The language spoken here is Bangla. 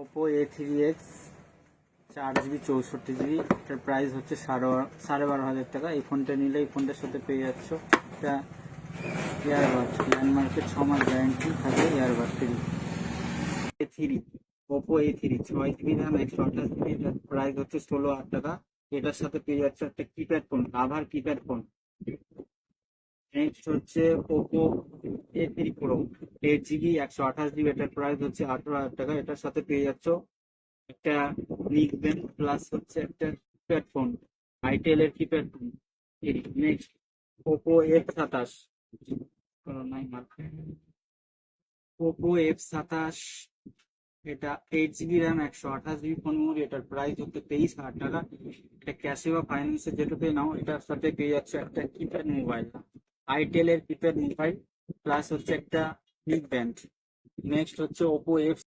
ওপো A3X 4 GB 64 GB, এটার প্রাইস হচ্ছে 12,500 টাকা। এই ফোনটা নিলে এই ফোনটার সাথে পেয়ে যাচ্ছ এটা ইয়ারবাড, ল্যান্ডমার্কের 6 মাস গ্যারান্টি থাকে, earbud free. Oppo A3 6 GB RAM 128 GB, এটার প্রাইস হচ্ছে 16,000 টাকা। এটার সাথে পেয়ে যাচ্ছে একটা কিপ্যাড ফোন, লাভার কিপ্যাড ফোন। নেক্সট হচ্ছে Oppo A3 Pro 8 GB 128 GB, এটার প্রাইস হচ্ছে 18,000 টাকা। এটার সাথে পেয়ে যাচ্ছ একটা নিক ব্যান্ড প্লাস হচ্ছে একটা কিপ্যাড ফোন, আইটেল এর keypad phone. Next Oppo F27, Oppo F27, এটা 8 GB RAM 128 GB phone memory, এটার প্রাইস হচ্ছে 23,000 টাকা। এটা ক্যাশে বা ফাইন্যান্সে যেটাতে নাও, এটার সাথে পেয়ে যাচ্ছে একটা কিপ্যাড মোবাইল, আইটেল এর কিপ্যাড মোবাইল প্লাস হচ্ছে একটা নিক ব্যান্ড। নেক্সট হচ্ছে ওপো